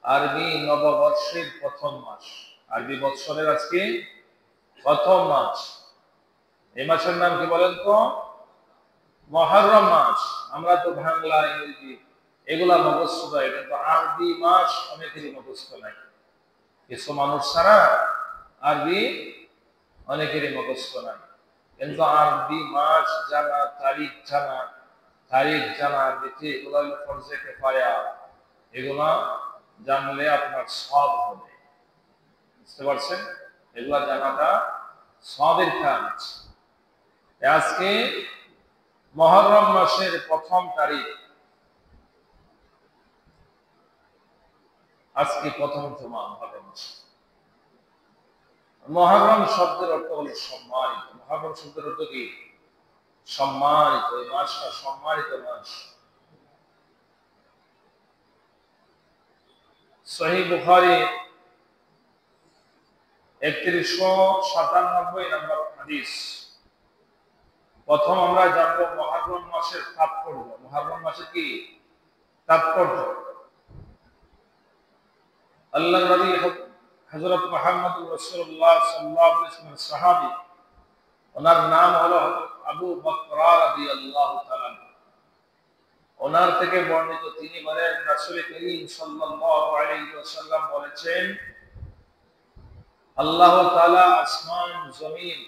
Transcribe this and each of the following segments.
আরবি নববর্ষের প্রথম মাস, আরবি বৎসরের আজকে প্রথম মাস। এই মাসের নাম কি বলেন তো? মুহররম মাস। আমরা তো বাংলা ইংরেজি এগুলা মুখস্থ করি, কিন্তু আরবি মাস অনেকেরই মুখস্থ নাই। কিছু মানুষ ছাড়া আরবি অনেকেরই মুখস্থ নাই। কিন্তু আরবি মাস জানা, তারিখ জানা দেখে এগুলা হলো ফরজে কিফায়া। এগুলা জানলে আপনার সওয়াব হবে, বুঝতে পারছেন? এগুলা জানাটা সওয়াবের কাজ। আজকে মুহররম মাসের প্রথম তারিখ, আজকে প্রথম জুমা মুহররম মাস। মুহররম শব্দের অর্থ হলো সম্মানিত। মুহররম শব্দের অর্থ কি? সম্মানিত। এই মাসটা সম্মানিত মাস। সহিহ বুখারী 3197 নম্বর হাদিস। প্রথম আমরা জানবো মুহররম মাসের তাৎপর্য। মুহররম মাসের কি তাৎপর্য? আল্লাহর নবী হযরত মুহাম্মদুর রাসূলুল্লাহ সাল্লাল্লাহু আলাইহি ওয়াসাল্লাম সাহাবী, ওনার নাম হলো আবু বকর রাদিয়াল্লাহু তাআলা। ওনার থেকে বর্ণিত, তিনি বলেন রাসূল করিম সাল্লাল্লাহু আলাইহি ওয়াসাল্লাম বলেছেন, আল্লাহ তাআলা আসমান জমিন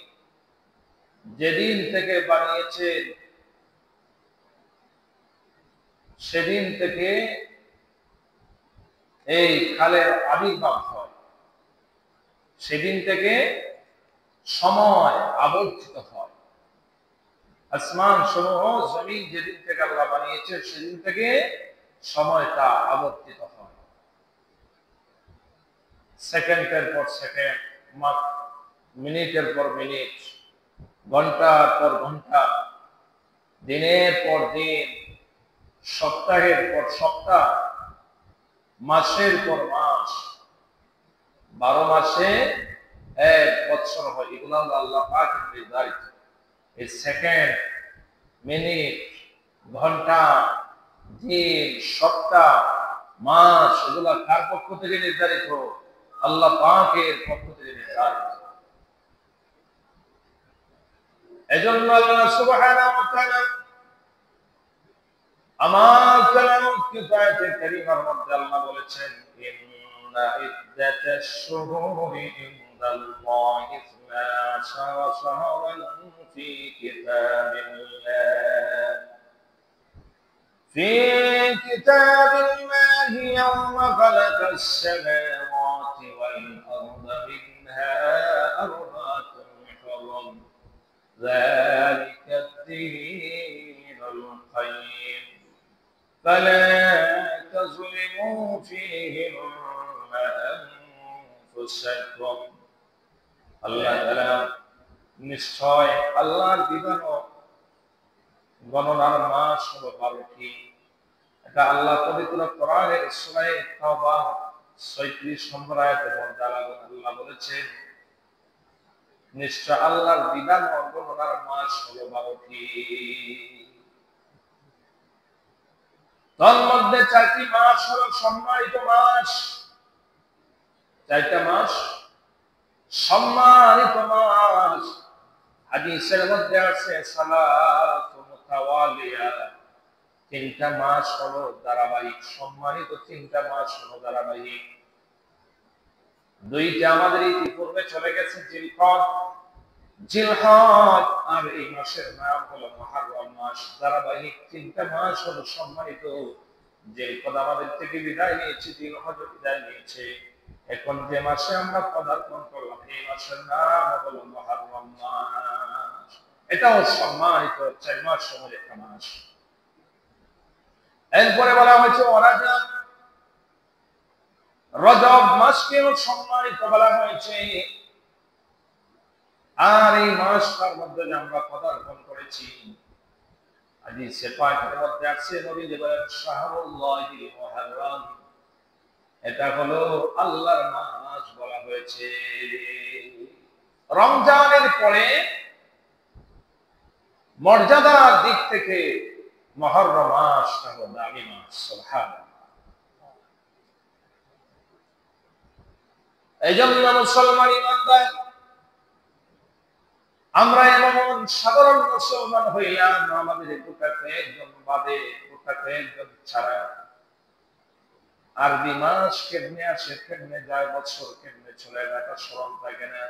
যেদিন থেকে বানিয়েছেন সেদিন থেকে এই কালের আবির্ভাব হয়, সেদিন থেকে সময় আবর্তিত হয়। আসমান সমূহ জমিন যেদিন থেকে আল্লাহ বানিয়েছেন সেদিন থেকে সময়টা আবর্তিত হয়। সেকেন্ডের পর সেকেন্ড, মিনিটের পর মিনিট, ঘন্টার পর ঘন্টা, দিনের পর দিন, সপ্তাহের পর সপ্তাহ, মাসের পর মাস, 12 মাসে 1 বছর হয়। এগুলো আল্লাহ পাকের নির্ধারিত। এই সেকেন্ড, মিনিট, ঘন্টা, দিন, সপ্তাহ, মাস, এগুলা কার পক্ষ থেকে নির্ধারিত? আল্লাহ পাকের পক্ষ থেকে নির্ধারিত। এজন্য আল্লাহ সুবহানাহু ওয়া তাআলা আমার কালামুল কিতাবে কারীমার মধ্যে আল্লাহ বলেছেন, ইন্না ইদ্দাতাশ শুহুরি ইনদাল্লাহি 12 শাহরান ফি কিতাবিল্লাহ في كتاب الله يوم خلق السماوات والأرض منها أربعة حرم ذلك الدين القيم فلا تظلموا فيهن أنفسكم الله تعالى নিশ্চয় আল্লাহর বিধান গণনার মাস হলো 12টি। এটা আল্লাহ পবিত্র কোরআনের সূরা তাওবা 36 নম্বর আয়াতে আল্লাহ বলেছেন, নিশ্চয় আল্লাহর বিধান গণনার মাস হলো 12টি। তার মধ্যে 4টি মাস হলো সম্মানিত মাস। 4টা মাস সম্মানিত মাস। হাদিসের মধ্যে আছে সালাতু মুতাওয়ালিয়া, 3টা মাস হলো ধারাবাহিক। সম্মানিত 3টা মাস হলো ধারাবাহিক। 2টা আমাদের ইতিপূর্বে চলে গেছে, জিলহজ, আর এই মাসের নাম হলো মুহররম মাস। ধারাবাহিক 3টা মাস হলো সম্মানিত। জিলহজ আমাদের থেকে বিদায় নিয়েছে, জিলহজ বিদায় নিয়েছে। এখন যে মাসে আমরা পদার্পণ করলাম এই মাসের নাম হলো মুহররম মাস। এটাও সম্মানিত 4 মাস সময় একটা মাস। এরপরে বলা হয়েছে রজব। রজব মাসকেও সম্মানিত বলা হয়েছে। আর এই মাসটার মধ্যে যে আমরা পদার্পণ করেছি, হাদিসে পাকের মধ্যে আছে নবী বলেন শাহরুল্লাহিল মুহররম, এটা হলো আল্লাহর মাস বলা হয়েছে। রমজানের পরে মর্যাদার দিক থেকে মুহররম মাসটা হলো দামি মাস। সুবহানাল্লাহ। এই জন্য মুসলমান ইমানদার আমরা এমন সাধারণ মুসলমান হইলাম, আমাদের গোটা কয়েকজন বাদে, গোটা কয়েকজন ছাড়া আরবি মাস কেমনে আসে, কেমনে যায়, বছর কেমনে চলে যায়, তা স্মরণ থাকে না।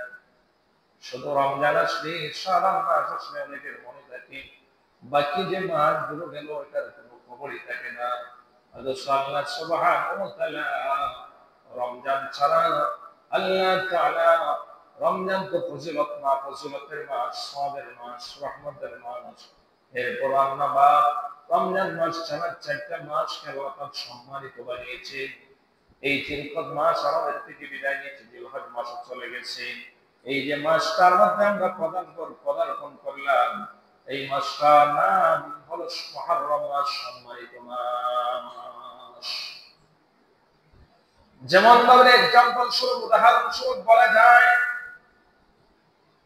শুধু রমজান আসলে, শাবান মাস আসলে অনেকের মনে থাকে, বাকি যে মাসগুলো গেল এটার কোনো খবরই থাকে না। অথচ আল্লাহ সুবহানাহু ওয়া তাআলা রমজান ছাড়া, আল্লাহ তাআলা রমজান তো ফজিলত না, ফজিলতের মাস, সওয়াবের মাস, রহমতের মাস। এরপর আল্লাহ রমজান মাস ছাড়া 4টা মাসকে আল্লাহ সম্মানিত বানিয়েছে। এই জিলহজ মাস আমাদের থেকে বিদায় নিয়েছে, জিলহজ মাস চলে গেছে। এই যে মাসটার মধ্যে আমরা পদার্পণ করলাম, এই মাসটার নাম হলো মুহররম মাস, সম্মানিত মাস। যেমন ভাবে এক্সাম্পল স্বরূপ, উদাহরণ স্বরূপ বলা যায়,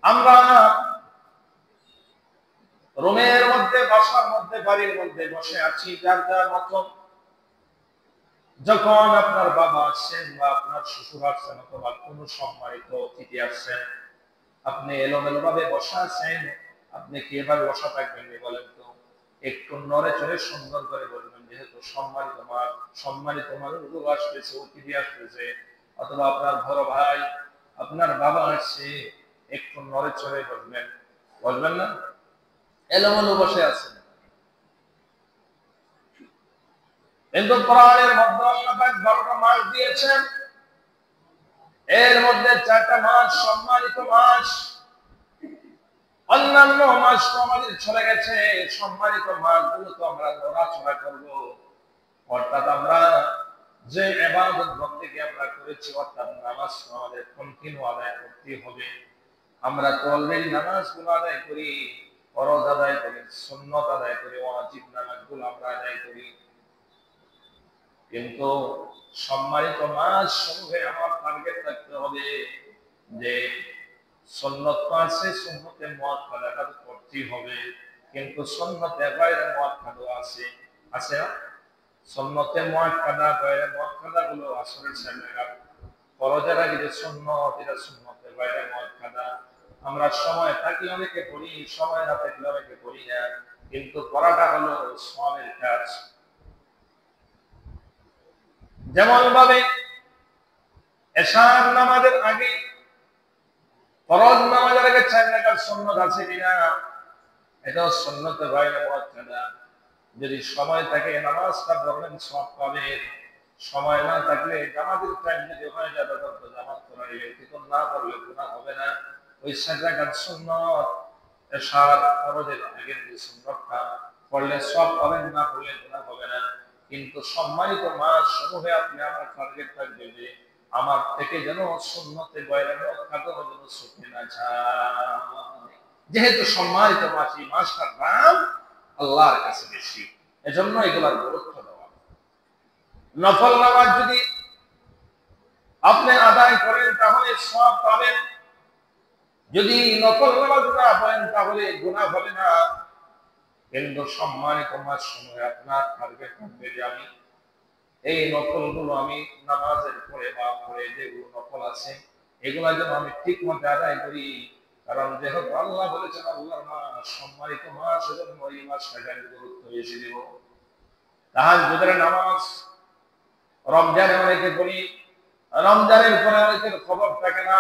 আমরা রুমের মধ্যে, বাসার মধ্যে, বাড়ির মধ্যে বসে আছি যার যার মতন। যখন আপনার বাবা আসছেন বা আপনার শ্বশুর আসছেন অথবা কোনো সম্মানিত অতিথি আসছেন, আপনি এলোমেলো ভাবে বসা আছেন, আপনি কি এভাবে বসা থাকবেন? বলেন তো, একটু নড়ে চড়ে সুন্দর করে বলবেন, যেহেতু সম্মানিত মানুষগুলো আসতেছে, অতিথি আসতেছে, অথবা আপনার বড় ভাই, আপনার বাবা আসছে, একটু নড়ে চড়ে বলবেন, বলবেন না? এলোমেলো বসে আছেন। কিন্তু কোরআনের মধ্যে আল্লাহ পাক 12টা মাস দিয়েছেন, এর মধ্যে 4টা মাস সম্মানিত মাস। অন্যান্য মাস তো আমাদের চলে গেছে, সম্মানিত মাসগুলো তো আমরা নড়াচড়া করবো। অর্থাৎ আমরা যে ইবাদত বন্দেগী আমরা করেছি, অর্থাৎ নামাজ আমাদের কন্টিনিউ আদায় করতে হবে। আমরা তো অলরেডি নামাজগুলো আদায় করি, ফরজ আদায় করি, সুন্নত আদায় করি, ওয়াজিব নামাজগুলো আমরা আদায় করি। কিন্তু সম্মানিত মাস সমূহে আমার টার্গেট থাকতে হবে যে সুন্নত আছে, সুন্নতে মুআক্কাদা তো করতেই হবে, কিন্তু সুন্নতে গায়রে মুআক্কাদা আছে, আছে না? সুন্নতে মুআক্কাদা, গায়রে মুআক্কাদা গুলো আসরের সামনে ফরজের আগে যে সুন্নত, এটা সুন্নতে গায়রে মুআক্কাদা। আমরা সময় থাকি অনেকে পড়ি, সময় না থাকলে অনেকে পড়ি না, কিন্তু পড়াটা হলো সওয়াবের কাজ। যেমন ভাবে এশার নামাজের আগে, ফরজ নামাজের আগে 4 রাকাত সুন্নাত আছে কিনা, এটা সুন্নতে গায়রে মুআক্কাদা। যদি সময় থাকে নামাজটা পড়বেন, সওয়াব পাবেন। সময় না থাকলে জামাতের টাইম যদি হয়ে যায় তখন তো জামাত পড়াইলে, কিন্তু না পড়লে গুনাহ হবে না। ওই 4 রাকাত সুন্নাত এশার ফরজের আগের যে সুন্নাতটা পড়লে সওয়াব পাবেন, না পড়লে গুনাহ হবে না। কিন্তু সম্মানিত মাস সমূহে আপনি আমার টার্গেট থাকবে যে আমার থেকে যেন সুন্নতে গায়রে মুআক্কাদা যেন ছুটে না যায়। যেহেতু সম্মানিত মাস, এই মাসটার দাম আল্লাহর কাছে বেশি, এজন্য এগুলার গুরুত্ব দেওয়া। নফল নামাজ যদি আপনি আদায় করেন তাহলে সওয়াব পাবেন, যদি নফল নামাজ না পড়েন তাহলে গুনাহ হবে না। কিন্তু সম্মানিত মাস সময় আপনার টার্গেট থাকবে যে আমি এই নফলগুলো আমি নামাজের পরে বা পরে যেগুলো নফল আছে এগুলা যেন আমি ঠিক মতো আদায় করি। কারণ যেহেতু আল্লাহ বলেছেন আল্লাহর মাস সম্মানিত মাস, এজন্য এই মাসটাকে আমি গুরুত্ব বেশি দিব। তাহাজ্জুদের নামাজ রমজানে অনেকে পড়ি, রমজানের পরে অনেকের খবর থাকে না।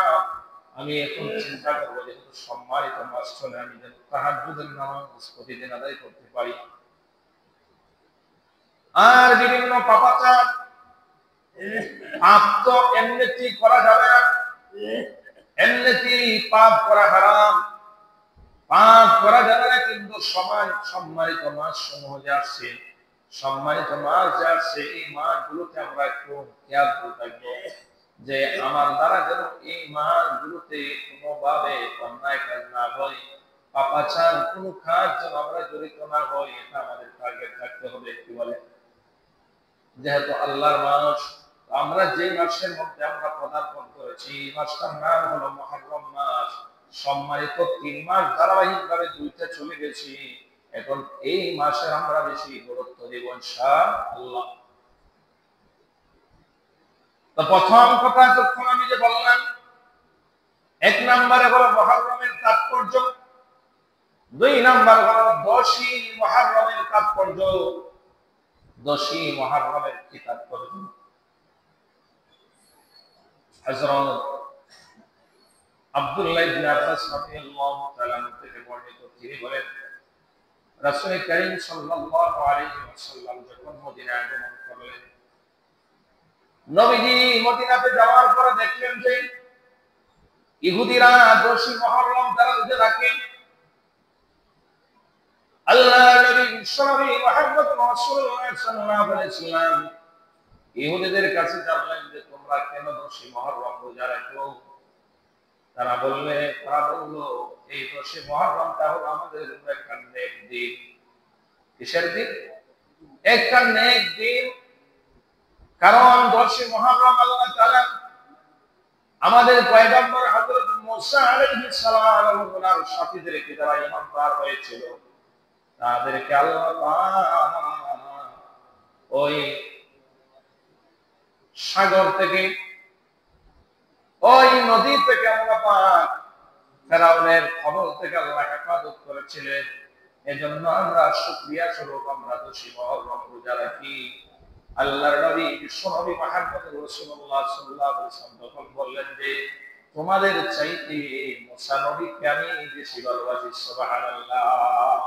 আমি এখন চিন্তা করবো যেহেতু সম্মানিত মাস চলে, আমি যেন তাহাজ্জুদের নামাজ প্রতিদিন আদায় করতে পারি। আর বিভিন্ন পাপাচার, পাপ তো এমনিতে করা যাবে না, এমনিতে পাপ করা হারাম, পাপ করা যাবে না। কিন্তু সম্মানিত মাস সমূহ যে আসছে, সম্মানিত মাস যে আসছে, এই মাসগুলোতে আমরা একটু খেয়াল করে থাকবো যে আমার দ্বারা যেন এই মাসগুলোতে কোনোভাবে অন্যায় কাজ না হয়, পাপাচার কোনো কাজ যেন আমরা জড়িত না হই, এটা আমাদের টার্গেট থাকতে হবে। কি বলে? যেহেতু আল্লাহর মাস, আমরা যে মাসের মধ্যে আমরা পদার্পণ করেছি, এই মাসটার নাম হলো মুহররম মাস। সম্মানিত 3 মাস ধারাবাহিক ভাবে 2টা চলে গেছি, এখন এই মাসে আমরা বেশি গুরুত্ব দেব ইনশাআল্লাহ। তো প্রথম কথা যখন আমি যে বললাম, এক নম্বরে হলো মুহররমের তাৎপর্য, দুই নম্বর হলো 10ই মুহররমের তাৎপর্য। 10ই মুহররমের কি তাৎপর্য? হযরত আব্দুল্লাহ ইবনে আব্বাস রাদিয়াল্লাহু তাআলা থেকে বর্ণিত, তিনি বলেন রাসূল করিম সাল্লাল্লাহু আলাইহি ওয়াসাল্লাম যখন মদিনায় আগমন করলেন, নবীজি মদিনাতে যাওয়ার পরে দেখলেন যে ইহুদিরা 10ই মুহররম তারা রোজা রাখে। আল্লাহ নবী বিশ্বনবী মুহাম্মদ রাসূলুল্লাহ সাল্লাল্লাহু আলাইহি ওয়াসাল্লাম ইহুদিদের কাছে জানলেন যে তোমরা কেন 10ই মুহররম রোজা রাখো? তারা বলল এই 10ই মুহররমটা হলো আমাদের একটা নেক দিন। কিসের দিন? একটা নেক দিন। কারণ 10ই মুহররম আল্লাহ তাআলা আমাদের পয়গম্বর হযরত মুসা আলাইহিস সালাম ওনার সাথীদেরকে যারা ঈমানদার হয়েছিল তাদেরকে আল্লাহ পাক ওই সাগর থেকে, ওই নদী থেকে আল্লাহ পাক ফেরাউনের কবল থেকে আল্লাহ হেফাজত করেছিলেন। এজন্য আমরা শুকরিয়া স্বরূপ আমরা 10ই মুহররম রোজা রাখি। আল্লাহর নবী বিশ্বনবী মুহাম্মদ রাসূলুল্লাহ সাল্লাল্লাহু আলাইহি ওয়াসাল্লাম তখন বললেন যে তোমাদের চাইতে মুসা নবীকে আমি বেশি ভালোবাসি। সুবহানাল্লাহ।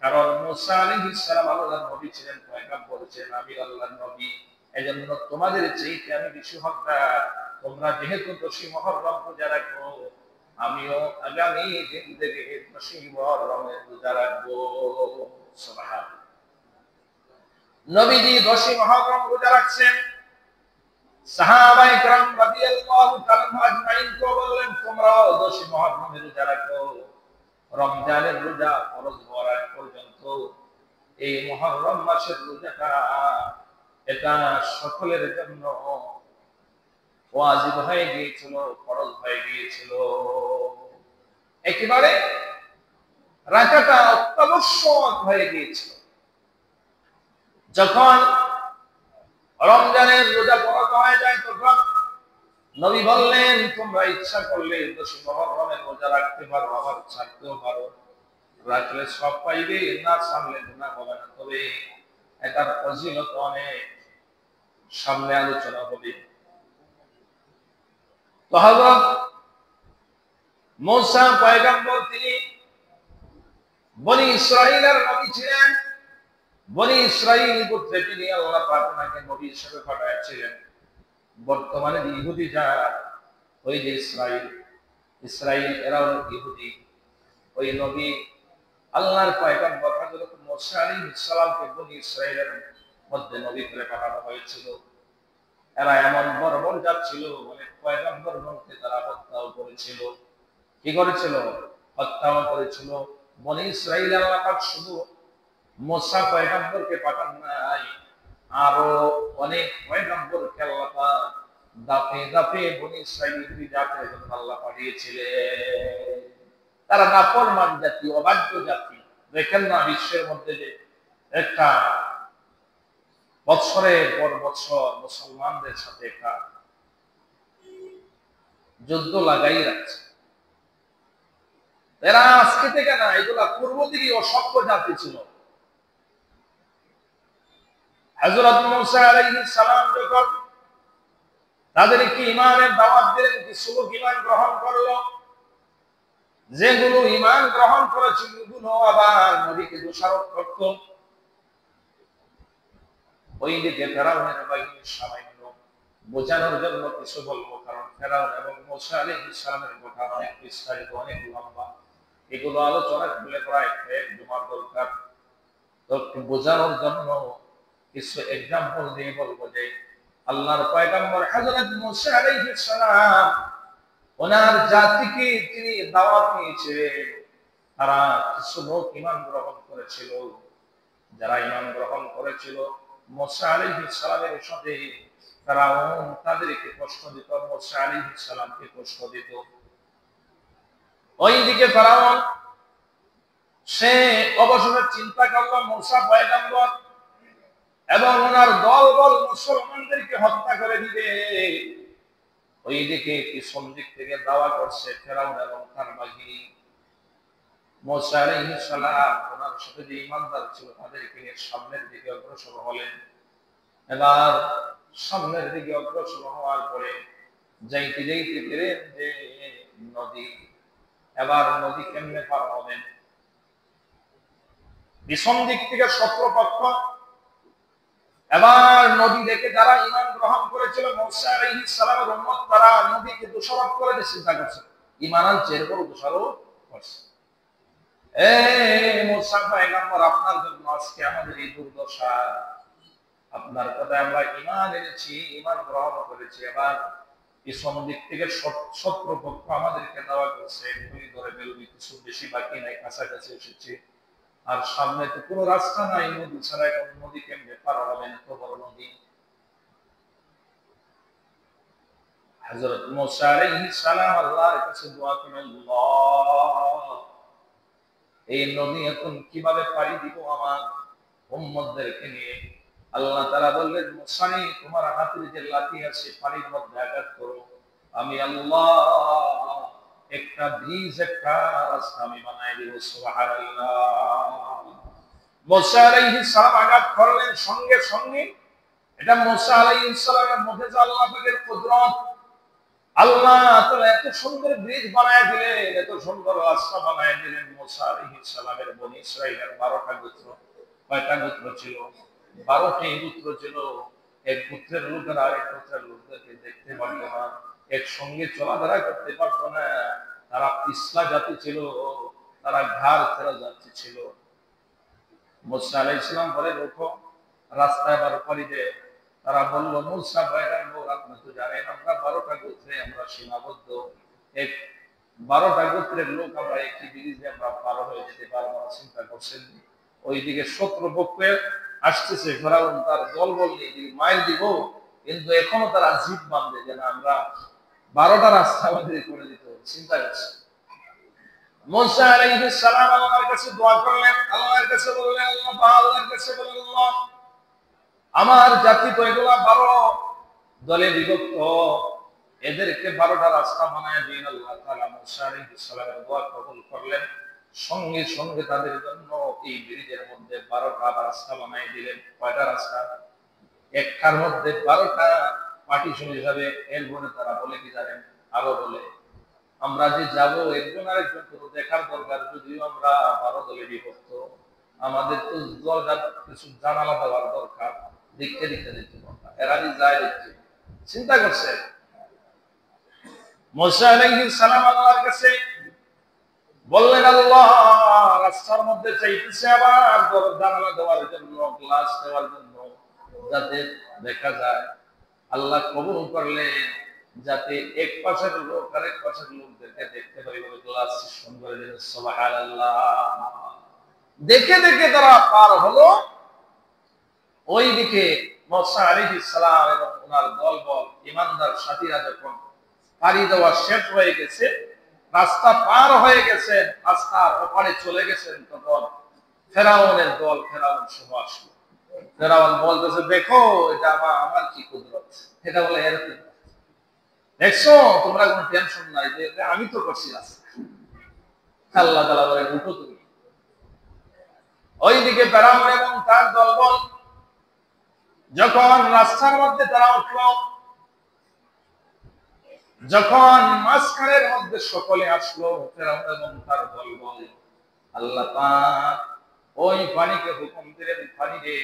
কারণ মুসা আলাইহিস সালাম আল্লাহর নবী ছিলেন, পয়গম্বর ছিলেন, আমি আল্লাহর নবী। এজন্য তোমাদের চাইতে আমি বেশি হকদার। তোমরা যেহেতু 10ই মুহররম রোজা রাখো, আমিও আগামী দিন থেকে 10ই মুহররমের রোজা রাখবো। সুবহানাল্লাহ। নবীজি 10ই মুহররম রোজা রাখছেন। সাহাবায়ে কেরাম রাদিয়াল্লাহু তাআলা আজমাইন কো বললেন তোমরাও 10ই মুহররমের রোজা রাখো। রমজানের রোজা ফরজ হওয়ার আগ পর্যন্ত এই মুহররম মাসের রোজাটা এটা সকলের জন্য ওয়াজিব হয়ে গিয়েছিল, ফরজ হয়ে গিয়েছিল। একেবারে রাখাটা অত্যাবশ্যক হয়ে গিয়েছিল। যখন রমজানের রোজা ফরজ হয়ে যায় তখন নবী বললেন তোমরা ইচ্ছা করলে 10ই মুহররমের রোজা রাখতে পারো, আবার ছাড়তেও পারো। রাখলে সব পাইবে, না ছাড়লে গুনাহ হবে না। তবে এটার ফজিলত অনেক, সামনে আলোচনা হবে। তো হযরত মুসা পয়গম্বর তিনি বনি ইসরাইলের নবী ছিলেন। বনি ইসরাইল গোত্রে তিনি আল্লাহ পাক ওনাকে নবী হিসেবে পাঠিয়েছিলেন। বর্তমানে ইহুদি যারা, ওই যে ইসরাইল এরা হলো ইহুদি। ওই নবী আল্লাহর পয়গম্বর হযরত মুসা আলাইহিস সালামকে বনি ইসরাইলের মধ্যে নবী করে পাঠানো হয়েছিল। এরা এমন বর্বর জাত ছিল, অনেক পয়গম্বরগণকে তারা হত্যাও করেছিল। কি করেছিল? হত্যাও করেছিল। বনি ইসরাইল আল্লাহ পাক শুধু মুসা পয়গম্বরকে পাঠান নাই, আরো অনেক পয়গম্বরকে আল্লাহ পাক দাপে দাপে বনি ইসরাইলের জাতের জন্য আল্লাহ পাঠিয়েছিলেন। তারা নাফরমান জাতি, অবাধ্য জাতি। দেখেন না বিশ্বের মধ্যে যে একটা বৎসরের পর বৎসর মুসলমানদের সাথে একটা যুদ্ধ লাগাই রাখছে। এরা আজকে থেকে না, এগুলা পূর্ব থেকে অসভ্য জাতি ছিল। হযরত মুসা আলাইহিস সালাম যখন তাদেরকে ঈমানের দাওয়াত দিলেন, কিছু লোক ঈমান গ্রহণ করলো। যেগুলো ঈমান গ্রহণ করেছিল সেগুলো আবার নবীকে দোষারোপ করত। ওই দিকে ফেরাউনের বাহিনীর সামান্য বোঝানোর জন্য কিছু বলবো, কারণ ফেরাউন এবং মুসা আলাইহিস সালামের কথা অনেক বিস্তারিত, অনেক লম্বা। এগুলো আলোচনা করলে প্রায় এক জুমার দরকার। তো বোঝানোর জন্য কিছু এক্সাম্পল দিয়ে বলবো যে আল্লাহর পয়গম্বর হযরত মুসা আলাইহিস সালাম ওনার জাতিকে তিনি দাওয়াত দিয়েছিলেন। তারা কিছু লোক ঈমান গ্রহণ করেছিল। যারা ঈমান গ্রহণ করেছিল মুসা আলাইহিস সালামের সাথে ফেরাউন তাদেরকে কষ্ট দিত, মুসা আলাইহিস সালামকে কষ্ট দিত। ওইদিকে ফেরাউন সে অবসরে চিন্তা করলো মুসা পয়গম্বর এবং ওনার দল মুসলমানদেরকে হত্যা করে দিবে। ওইদিকে পিছন দিক থেকে দাওয়া করছে ফেরাউন এবং তার বাহিনী। মুসা আলাইহিস সালাম ওনার সাথে যে ঈমানদার ছিল তাদেরকে নিয়ে সামনের দিকে অগ্রসর হলেন। এবার সামনের দিকে অগ্রসর হওয়ার পরে যাইতে যাইতে পেলেন যে নদী। এবার নদী কেমনে পার হবেন? পিছন দিক থেকে শত্রুপক্ষ। এবার নদী দেখে যারা ঈমান গ্রহণ করেছিল মুসা আলাইহিস সালামের উম্মত, তারা নদীকে দোষারোপ করে দিয়ে চিন্তা করছে ঈমান আনছে, এরপর দোষারোপ করছে। মুসা পয়গম্বর, আপনার জন্য আজকে আমাদের এই দুর্দশা। আপনার কথায় আমরা ঈমান এনেছি, ঈমান গ্রহণ করেছি। এবার পিছন দিক থেকে শত্রুপক্ষ আমাদেরকে দাওয়া করছে, তুমি ধরে ফেলবি, কিছু বেশি বাকি নাই, কাছাকাছি এসেছি। আর সামনে তো কোনো রাস্তা নাই, নদী ছাড়া এখন নদী কেমনে পার হবেন, এত বড় নদী। হযরত মুসা আলাইহিস সালাম আল্লাহর কাছে দোয়া করেন, আল্লাহ, এই নদী এখন কিভাবে পাড়ি দিব আমার উম্মতদেরকে নিয়ে? আল্লাহ তাআলা বললেন, মুসা, তোমার হাতের যে লাঠি আছে পানির মধ্যে আঘাত করো, আমি আল্লাহ একটা ব্রিজ, একটা রাস্তা আমি বানাই দিব। সুবহানাল্লাহ। মুসা আলাইহিস সালাম আঘাত করলেন, সঙ্গে সঙ্গে এটা মুসা আলাইহিস সালামের মধ্যে যে আল্লাহ পাকের কুদরত। আল্লাহ তাআলা এত সুন্দর ব্রিজ বানায় দিলেন, এত সুন্দর রাস্তা বানায় দিলেন। মুসা আলাইহিস সালামের বনি ইসরাঈলের 12টা গোত্র। কয়টা গোত্র ছিল? 12টি গোত্র ছিল। এক গোত্রের লোকেরা আরেক গোত্রের লোকদেরকে দেখতে পারতো না, একসঙ্গে চলাফেরা করতে পারতো না। তারা পিছলা জাতি ছিল, তারা ঘাড় ফেরা জাতি ছিল। মুসা আলাইহিস সালাম বলে, দেখো রাস্তায় বার পাড়ি দে। তারা বলল, মুসা পয়গম্বর, আপনি তো জানেন আমরা 12টা গোত্রে আমরা সীমাবদ্ধ। এক 12টা গোত্রের লোক, আমরা একটি ব্রিজে আমরা পার হয়ে যেতে পারবো না। চিন্তা করছেন, ওইদিকে শত্রুপক্ষে আসতেছে, ফেরাউন তার দলবল নিয়ে মাইল দিব, কিন্তু এখনো তারা জিদ বাঁধে যে না, আমরা 12টা রাস্তা আমাদের করে দিতে হবে। চিন্তা করছে। মুসা আলাইহিস সালাম আল্লাহর কাছে দোয়া করলেন, আল্লাহর কাছে বললেন, আল্লাহর কাছে বললেন, আল্লাহ, আমার জাতি তো এগুলা 12 দলে বিভক্ত, এদেরকে 12টা রাস্তা বানায় দিন। আল্লাহ তাআলা মুসা আলাইহিস সালামের দোয়া কবুল করলেন। সঙ্গে সঙ্গে তাদের জন্য এই ব্রিজের মধ্যে 12টা রাস্তা বানায় দিলেন। কয়টা রাস্তা? একটার মধ্যে 12টা পার্টিশন হিসাবে। এরপরে তারা বলে কি জানেন? আরো বলে, আমরা যে যাব একজন আরেকজন তো দেখার দরকার, যদিও আমরা 12 দলে বিভক্ত, আমাদের তো দরকার কিছু জানালা দেওয়ার দরকার, দেখতে দেখতে দেখতে দরকার। এরা যায় দেখতে। চিন্তা করছে মুসা আলাইহিস সালাম আল্লাহর কাছে বললেন, আল্লাহ, রাস্তার মধ্যে চাইতেছে আবার জানালা দেওয়ার জন্য, গ্লাস দেওয়ার জন্য, যাতে দেখা যায়। আল্লাহ কবুল করলেন, যাতে এক পাশের লোক আরেক পাশের লোকদেরকে দেখতে পারি বলে গ্লাস সিস্টেম করে দিলেন। সুবহানাল্লাহ। দেখে দেখে তারা পার হলো। ওইদিকে মুসা আলাইহিস সালাম এবং ওনার দলবল ঈমানদার সাথীরা যখন পাড়ি দেওয়া শেষ হয়ে গেছে, রাস্তা পার হয়ে গেছে, রাস্তার ওপারে চলে গেছেন, তখন ফেরাউনের দল, ফেরাউন সহ আসলো। ফেরাউন বলতেছে, দেখো এটা আমার কি কুদরত। এটা বলে, এরকম দেখছো, তোমরা কোনো টেনশন নাই, যে আমি তো করছি রাস্তা। আল্লাহ তাআলা বলে, উঠো তুমি। ওইদিকে ফেরাউন এবং তার দলবল যখন রাস্তার মধ্যে তারা উঠল, যখন মাঝখানের মধ্যে সকলে আসলো, ফেরাউন এবং তার দলবল, আল্লাহ পাক ওই পানিকে হুকুম দিলেন, পানি রে,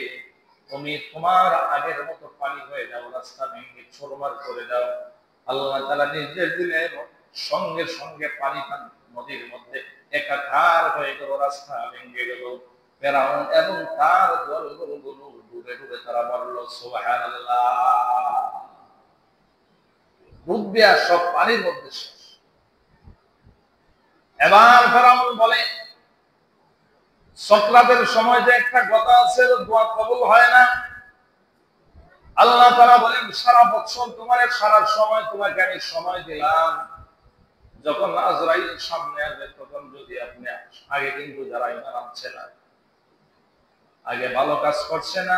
তুমি তোমার আগের মতো পানি হয়ে যাও, রাস্তা ভেঙে চুরমার করে দাও। আল্লাহ তাআলা নির্দেশ দিলেন, সঙ্গে সঙ্গে পানি নদীর মধ্যে একাকার হয়ে গেল, রাস্তা ভেঙে গেল। ফেরাউন এবং তার দলগুলো ডুবে ডুবে তারা মরল। সুবহানাল্লাহ। ডুবে আর সব পানির মধ্যে শেষ। এবার ফেরাউন বলে, সক্রাতের সময় যে একটা কথা আছে, দোয়া কবুল হয় না। আল্লাহ তাআলা বলেন, সারা বছর তোমার সারা সময় তোমাকে আমি সময় দিলাম, যখন আজরাইল সামনে আসবে তখন যদি আপনি, আগে কিন্তু যারা ঈমান আনছে না, আগে ভালো কাজ করছে না,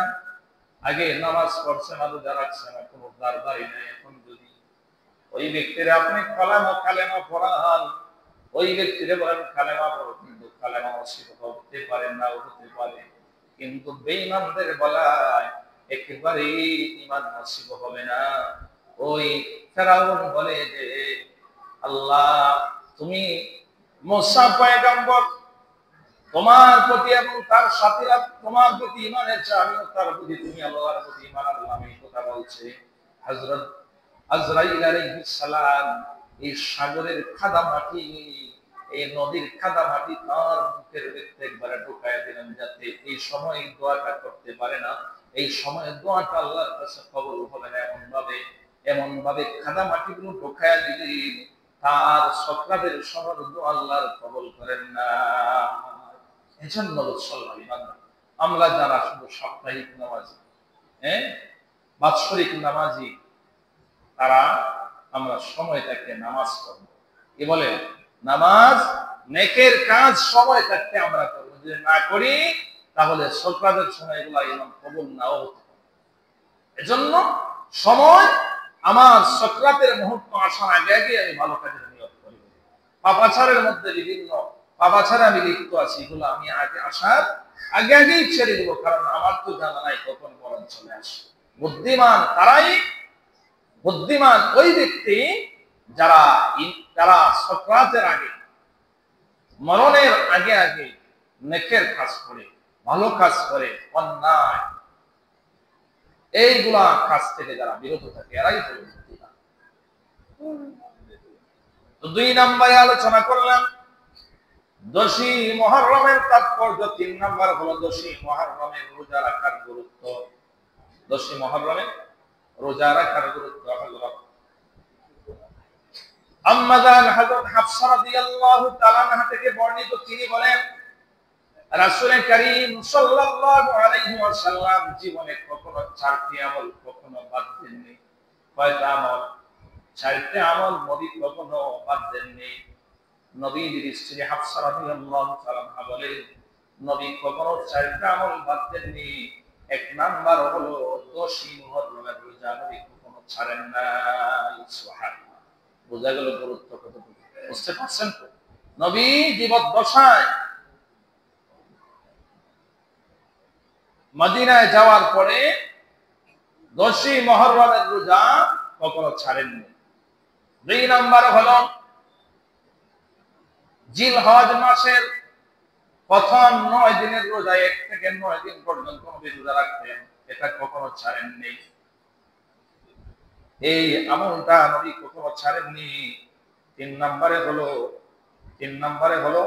আগে নামাজ পড়ছে না, রোজা রাখছে না, কোনো দাঁড়ি নাই, এখন যদি ওই ব্যক্তিরা আপনি কালেমা পড়ান, ওই ব্যক্তিরে বলেন কালেমা পড়ো, কিন্তু কালেমা অস্বীকার হতে পারে না, হতে পারে, কিন্তু বেঈমানদের বলায় একেবারে ঈমান নসিব হবে না। ওই ফেরাউন বলে যে আল্লাহ তুমি মুসা পয়গম্বর, তোমার প্রতি এবং তার সাথীরা তোমার প্রতি ঈমান এনেছে, আমিও তার প্রতি, তুমি আল্লাহর প্রতি ঈমান আনলাম, এই কথা বলছে হযরত আজরাইল আলাইহিস সালাম। এই সাগরের কাদা মাটি, এই নদীর কাদা মাটি তার মুখের ভিতরে একবারে ঢুকায় দিলেন, যাতে এই সময় দোয়াটা করতে পারে না, এই সময় দোয়াটা আল্লাহর কাছে কবুল হবে না। এমন ভাবে কাদা মাটিগুলো ঢুকায় দিলেন, তার সক্রাদের শহর দোয়া আল্লাহর কবুল করেন না। এজন্য আমরা যারা শুধু সাপ্তাহিক নামাজি, বাৎসরিক নামাজি, তারা আমরা সময় থাকতে নামাজ পড়ব। কি বলে? নামাজ নেকের কাজ সময় থাকতে আমরা করবো, যদি না করি তাহলে সরকারের সময় এগুলা ইমাম কবুল নাও হতে পারে। এজন্য সময় আমার সক্রাতের মুহূর্ত আসার আগে আগে আমি ভালো কাজের নিয়ত করি। পাপাচারের মধ্যে বিভিন্ন পাপাচারে আমি লিপ্ত আছি, এগুলো আমি আগে আসার আগে আগেই ছেড়ে দেবো, কারণ আমার তো জানা নাই কখন মরণ চলে আসে। বুদ্ধিমান ওই ব্যক্তি যারা সক্রাতের আগে, মরণের আগে আগে নেকের কাজ করে, ভালো কাজ করে, অন্যায় এইগুলা কাজ থেকে যারা বিরত থাকে, এরাই হলো বুদ্ধিমান। তো 2 নম্বরে আলোচনা করলাম 10ই মুহররমের তাৎপর্য, 3 নম্বর হলো 10ই মুহররমের রোজা রাখার গুরুত্ব। 10ই মুহররমের রোজা রাখার গুরুত্ব হলো আম্মাজান হযরত হাফসা রাদিয়াল্লাহু তাআলা আনহা থেকে বর্ণিত, তিনি বলেন রাসূল করিম সাল্লাল্লাহু আলাইহি ওয়াসাল্লাম জীবনে কখনো 4টি আমল কখনো বাদ দেননি। কয়টা আমল? 4টি আমল নবী কখনো বাদ দেননি। নবীর স্ত্রী হাফসা রাদিয়াল্লাহু তাআলা আনহা বলেন নবী কখনো 4টা আমল বাদ দেননি। 1 নাম্বার হলো 10ই মুহররমের রোজা নবী কখনো ছাড়েন না। সুবহানাল্লাহ। বোঝা গেল গুরুত্ব কতটুকু, বুঝতে পারছেন তো? নবী জীবদ্দশায় মদিনায় যাওয়ার পরে 10ই মুহররমের রোজা কখনো ছাড়েননি। 2 নাম্বার হলো জিলহজ মাসের প্রথম 9 দিনের রোজা, 1 থেকে 9 দিন পর্যন্ত নবী রোজা রাখতেন, এটা কখনো ছাড়েননি। এই আমলটা নবী কখনো ছাড়েননি। 3 নম্বরে হলো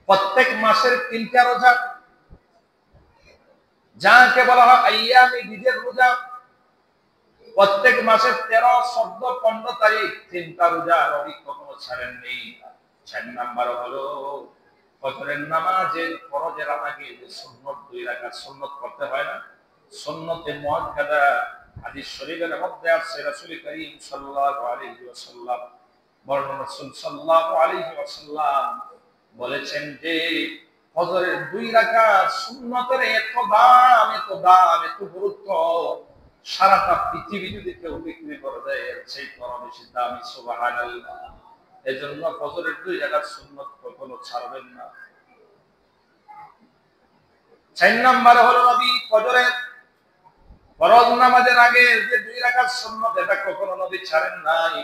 প্রত্যেক মাসের 3টা রোজা, যাকে বলা হয় আইয়ামে বীজের রোজা। প্রত্যেক মাসের 13, 14, 15 তারিখ 3টা রোজা নবী কখনো ছাড়েননি। 4 নাম্বার হলো ফজরের নামাজের ফরজের আগে যে সুন্নত 2 রাকাত সুন্নত করতে হয় না, সুন্নতে মুআক্কাদা। হাদিস শরীফের মধ্যে আছে রাসূল করিম সাল্লাল্লাহু আলাইহি ওয়াসাল্লাম রাসূল সাল্লাল্লাহু আলাইহি ওয়াসাল্লাম বলেছেন যে ফজরের 2 রাকাত সুন্নতের এত দাম, এত গুরুত্ব, সারাটা পৃথিবী যদি কেউ বিক্রি করে দেয় সেই বড় বেশি দামি। সুবহানাল্লাহ। এজন্য ফজরের 2 রাকাত সুন্নত কখনো ছাড়বেন না। 4 নম্বরে হলো নবী ফজরের ফরজ নামাজের আগে যে 2 রাকাত সুন্নত, এটা কখনো নবী ছাড়েন নাই।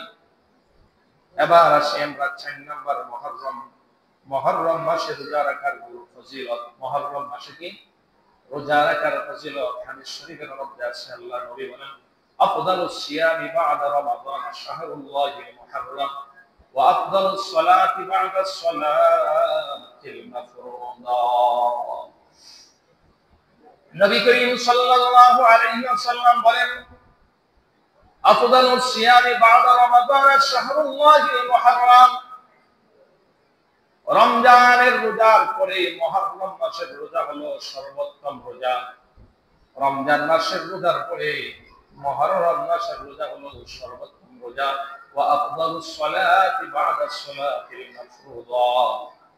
এবার আসি আমরা 4 নম্বর মুহররম মাসে রোজা রাখার ফজিলত। মুহররম মাসে কি রোজা রাখার ফজিলত হাদিস শরীফের মধ্যে আছে, আল্লাহ নবী বলেন আফদালুস সিয়ামি বা'দা রমাদান শাহরুল্লাহিল মুহররম ওয়া আফদালুস সালাতি বা'দা সালাতিল মাফরুদা। নবী করিম সাল্লাল্লাহু আলাইহি ওয়াসাল্লাম বলেন আফদালুস সিয়ামি বা'দা রমাদান শাহরুল্লাহিল মুহররম। রমজানের রোজার পরে মুহররম মাসের রোজা হলো সর্বোত্তম রোজা। রমজান মাসের রোজার পরে মুহররম মাসের রোজা হলো সর্বোত্তম রোজা। ওয়া আফদালুস সালাতি বা'দা সালাতিল মাফরুদা।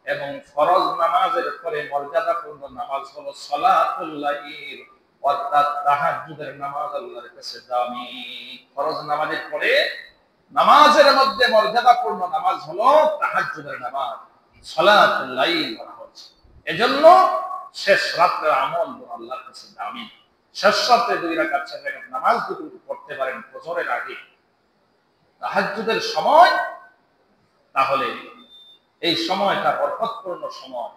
এবং ফরজ নামাজের পরে মর্যাদাপূর্ণ নামাজ হলো সালাতুল লাইল, অর্থাৎ তাহাজ্জুদের নামাজ আল্লাহর কাছে দামি। ফরজ নামাজের পরে নামাজের মধ্যে মর্যাদাপূর্ণ নামাজ হলো তাহাজ্জুদের নামাজ, সালাতুল লাইল বলা হচ্ছে। এজন্য শেষ রাতের আমল আল্লাহর কাছে দামি। শেষ রাতে 2 রাকাত 4 রাকাত নামাজ যদি পড়তে পারেন ফজরের আগে তাহাজ্জুদের সময়, তাহলে এই সময়টা বরকতপূর্ণ সময়,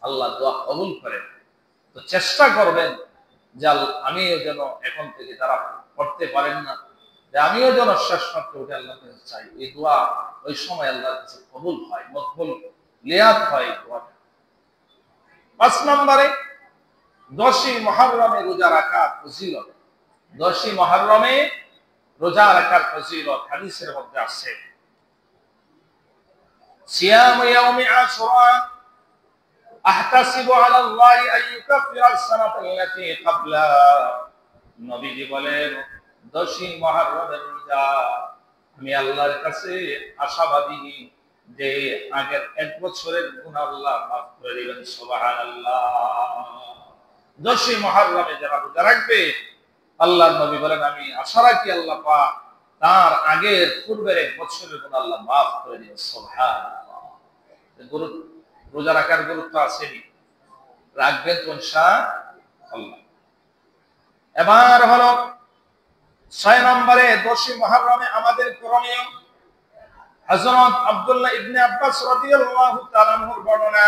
আল্লাহ দোয়া কবুল করেন। তো চেষ্টা করবেন যে আমিও যেন এখন থেকে যারা পড়তে পারেন না, যে আমিও যেন শেষ রাতে উঠে আল্লাহর কাছে চাই, এই দোয়া ওই সময় আল্লাহর কাছে কবুল হয়, মকবুল লিয়াত হয় দোয়াটা। 5 নম্বরে 10ই মুহররমে রোজা রাখার ফজিলত। 10ই মুহররমে রোজা রাখার ফজিলত হাদিসের মধ্যে আছে, সিয়াম ইয়াউমি আশুরা আহতাসিবু আলা আল্লাহি আন ইউকাফিরা আস-সানাতা আল্লাতী ক্বাবলা। নবীজি বলেন 10ই মুহররমের রোজা আমি আল্লাহর কাছে আশাবাদী যে আগের 1 বছরের গুনাহ আল্লাহ মাফ করে দিবেন। সুবহানাল্লাহ। 10ই মুহররমে যারা রোজা রাখবে, আল্লাহর নবী বলেন আমি আশা রাখি আল্লাহ পাক তার আগের পূর্বের 1 বছরের গুনাহ আল্লাহ মাফ করে দিবেন। সুবহানাল্লাহ। রোজা রাখার গুরুত্ব আছে, রাখবেন তো ইনশাআল্লাহ। এবার হলো 6 নম্বরে 10ই মুহররমে আমাদের করণীয়। হযরত আব্দুল্লাহ ইবনে আব্বাস রাদিয়াল্লাহু তাআলা আনহুর বর্ণনা,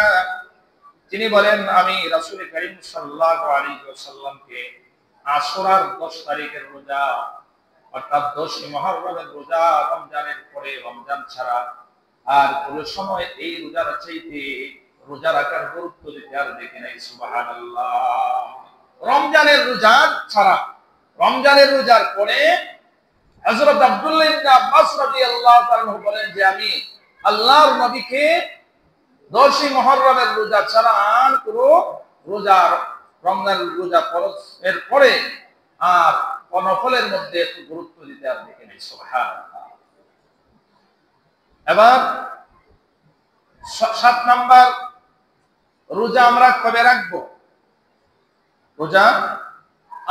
তিনি বলেন আমি রাসূল করিম সাল্লাল্লাহু আলাইহি ওয়াসাল্লামকে আশুরার 10 তারিখের রোজা অর্থাৎ 10ই মুহররমের রোজা, রমজানের পরে রমজান ছাড়া আর কোন সময় এই রোজার চাইতে রোজা রাখার গুরুত্ব দিতে আর দেখি নাই। সুবহানাল্লাহ। রমজানের রোজা ছাড়া, রমজানের রোজার পরে হযরত আব্দুল্লাহ ইবনে আব্বাস রাদিয়াল্লাহু তাআলা বলেন যে আমি আল্লাহর নবীকে 10ই মুহররমের রোজা ছাড়া আর কোন রোজা, রমজানের রোজা এর পরে আর নফলের মধ্যে একটু গুরুত্ব দিতে আর দেখি নাই। সুবহানাল্লাহ। এবার 7 নাম্বার, রোজা আমরা কবে রাখবো? রোজা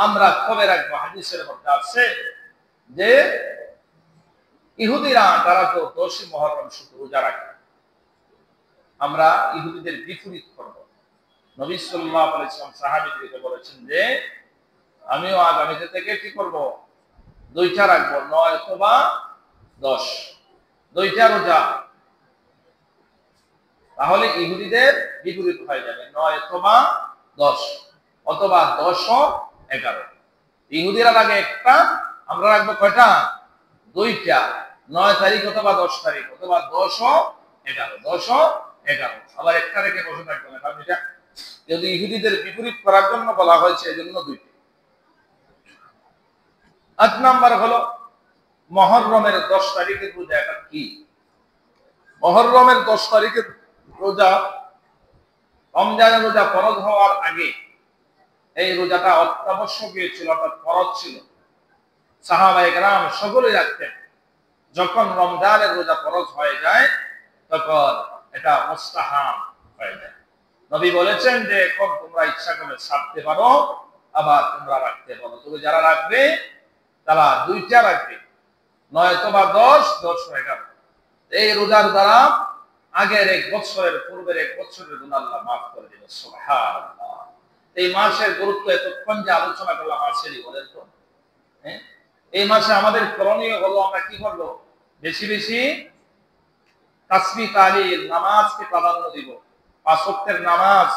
আমরা কবে রাখবো? হাদিসের মধ্যে আছে যে ইহুদিরা তারা তো 10ই মুহররম শুধু রোজা রাখে, আমরা ইহুদিদের বিপরীত করব। নবী সাল্লাল্লাহু আলাইহি ওয়াসাল্লাম সাহাবীদেরকে বলেছেন যে আমিও আগামীতে থেকে কি করব? 2টা রাখবো, 9 অথবা 10, 2টা রোজা। তাহলে ইহুদিদের বিপরীত হয়ে যাবে, 9 অথবা 10, অথবা 10 ও 11। ইহুদিরা লাগে একটা, আমরা রাখবো কয়টা? 2টা, 9 তারিখ অথবা 10 তারিখ, অথবা 10 ও 11, 10 ও 11। আবার একটা রেখে বসে থাকবে না, কারণ এটা যদি ইহুদিদের বিপরীত করার জন্য বলা হয়েছে, এজন্য 2টা। 8 নাম্বার হলো মুহররমের 10 তারিখের রোজা। এটা কি? মুহররমের 10 তারিখের রোজা রমজানের রোজা ফরজ হওয়ার আগে এই রোজাটা অত্যাবশ্যকীয় ছিল, অর্থাৎ ফরজ ছিল। সাহাবায়ে কেরাম সকলেই রাখতেন। যখন রমজানের রোজা ফরজ হয়ে যায় তখন এটা মুস্তাহাব হয়ে যায়। নবী বলেছেন যে এখন তোমরা ইচ্ছা করলে ছাড়তে পারো, আবার তোমরা রাখতে পারো। তবে যারা রাখবে তারা 2টা রাখবে, 9 অথবা 10, 10 ও 11। এই রোজার দ্বারা আগের 1 বছরের পূর্বের 1 বছরের গুনাহ আল্লাহ মাফ করে দিবেন। সুবহানাল্লাহ। এই মাসের গুরুত্ব এতক্ষণ যে আলোচনা করলাম আসেনি, বলেন তো? হ্যাঁ, এই মাসে আমাদের করণীয় হলো আমরা কি করব? বেশি বেশি তাসবিহ তাহলিল, নামাজকে প্রাধান্য দিব। 5 ওয়াক্তের নামাজ,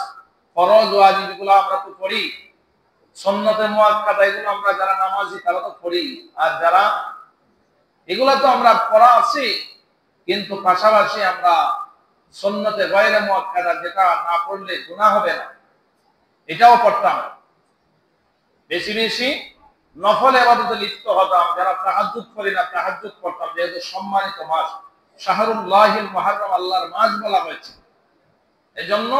ফরজ ওয়াজিব গুলো আমরা তো পড়ি, সুন্নতে মুআক্কাদা এগুলো আমরা যারা নামাজি তারা তো পড়ি, আর যারা এগুলো তো আমরা পড়া আছে, কিন্তু পাশাপাশি আমরা সুন্নতে গায়রে মুআক্কাদা যেটা না পড়লে গুনাহ হবে না, এটাও পড়তাম। বেশি বেশি নফল ইবাদতে লিপ্ত হতাম। যারা তাহাজ্জুদ করি না, তাহাজ্জুদ করতাম, যেহেতু সম্মানিত মাস শাহরুল্লাহিল মুহররম, আল্লাহর মাস বলা হয়েছে। এজন্য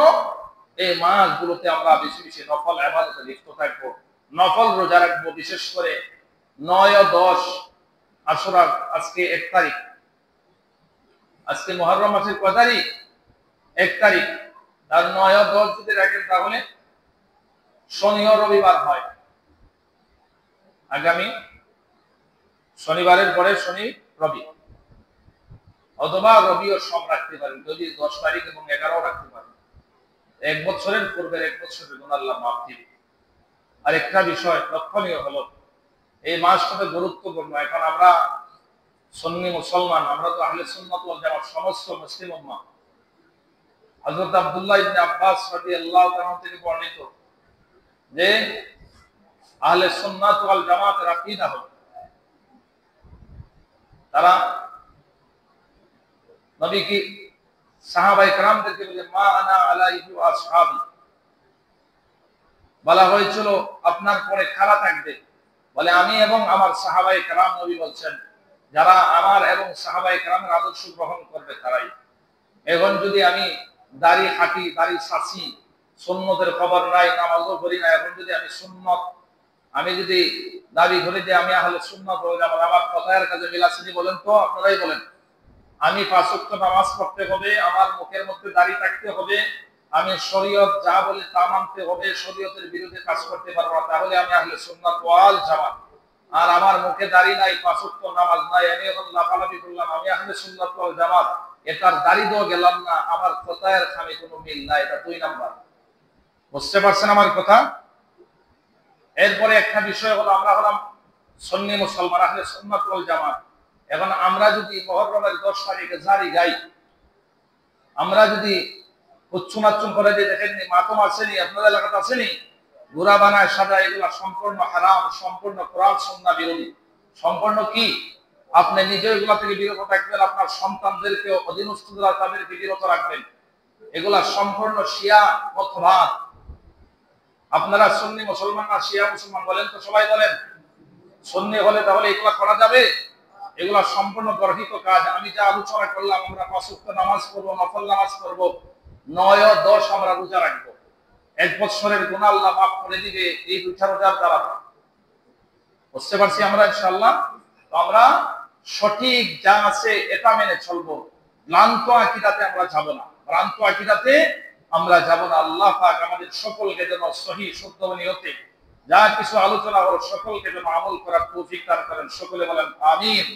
এই মাসগুলোতে আমরা বেশি বেশি নফল ইবাদতে লিপ্ত থাকবো, নফল রোজা রাখবো। বিশেষ করে 9 ও 10 আশুরা, আজকে 1 তারিখ, আজকে মুহররম মাসের কয় তারিখ? 1 তারিখ। তার 9 ও 10 যদি রাখেন তাহলে শনি ও রবিবার হয়। আগামী শনিবারের পরে শনি রবি, অথবা রবি ও সোম রাখতে পারেন, যদি 10 তারিখ এবং 11 রাখতে পারেন। 1 বছরের পূর্বের 1 বছরের গুনাহ আল্লাহ মাফ দিবেন। আর একটা বিষয় লক্ষণীয় হলো, এই মাসটা গুরুত্বপূর্ণ। এখন আমরা সুন্নি মুসলমান, আমরা তো আহলে সুন্নাত ওয়াল জামাত, সমস্ত মুসলিম উম্মাহ। হযরত আব্দুল্লাহ ইবনে আব্বাস রাদিয়াল্লাহু তাআলা থেকে বর্ণিত যে আহলে সুন্নাত ওয়াল জামাতের আকীদা হলো, তারা নবী কি সাহাবায়ে কেরামদেরকে বলে মা আনা আলাইহি ওয়া আসহাবি, বলা হয়েছিল আপনার পরে কারা থাকবে, বলে আমি এবং আমার সাহাবায়ে কেরাম। নবী বলছেন যারা আমার এবং সাহাবায়ে কেরামের আদর্শ গ্রহণ করবে তারাই। এখন যদি আমি দাড়ি হাঁটি, দাড়ি ছাঁচি, সুন্নতের খবর নাই, নামাজও করি না, এখন যদি আমি সুন্নত, আমি যদি দাবি করি যে আমি আহলে সুন্নাত ওয়াল জামাত, আমার কথার কাজে মিল আছে নি? বলেন তো, আপনারাই বলেন। আমি 5 ওয়াক্ত নামাজ পড়তে হবে, আমার মুখের মধ্যে দাড়ি থাকতে হবে, আমি শরীয়ত যা বলে তা মানতে হবে, শরীয়তের বিরুদ্ধে কাজ করতে পারবো না, তাহলে আমি আহলে সুন্নাত ওয়াল জামাত। আর আমার মুখে দাড়ি নাই, 5 ওয়াক্ত নামাজ নাই, আমি এখন লাফালাফি করলাম, আমি আহলে সুন্নাত ওয়াল জামাত, এটার দাড়ি দিয়েও গেলাম না, আমার কথার খামে কোনো মিল নাই। এটা 2 নাম্বার। বুঝতে পারছেন আমার কথা? এরপরে একটা বিষয় হলো, আমরা হলাম সুন্নি মুসলমান, আহলে সুন্নাত ওয়াল জামাত। এখন আমরা যদি মুহররমের 10 তারিখে জারি গাই, আমরা যদি উচ্চমাচ্চুম করে দিয়ে, দেখেন মাতম আসেনি আপনাদের এলাকাতে, আসেনি ঘোরা বানায় সাজা, এগুলা সম্পূর্ণ হারাম, সম্পূর্ণ কোরআন সুন্নাহ বিরোধী। সম্পূর্ণ কি? আপনি নিজে এগুলা থেকে বিরত থাকবেন, আপনার সন্তানদেরকে, অধীনস্থরা তাদেরকে বিরত রাখবেন। এগুলা সম্পূর্ণ শিয়া মতবাদ। আপনারা সুন্নি মুসলমান না শিয়া মুসলমান? বলেন তো, সবাই বলেন। সুন্নি হলে তাহলে এগুলা করা যাবে? এগুলা সম্পূর্ণ গর্হিত কাজ। আমি যা আলোচনা করলাম, আমরা 5 ওয়াক্ত নামাজ পড়বো, নফল নামাজ পড়বো, 9 ও 10 আমরা রোজা রাখবো, 1 বছরের গুনাহ আল্লাহ মাফ করে দিবে এই 2টা রোজার দ্বারা। বুঝতে পারছি আমরা ইনশাআল্লাহ? তো আমরা সঠিক যা আছে এটা মেনে চলবো, ভ্রান্ত আকীদাতে আমরা যাব না, ভ্রান্ত আকীদাতে আমরা যাব না। আল্লাহ পাক আমাদের সকলকে যেন সহিহ শুদ্ধ নিয়তে যা কিছু আলোচনা হলো, সকলকে যেন আমল করার তৌফিক দান করেন। সকলে বলেন আমিন।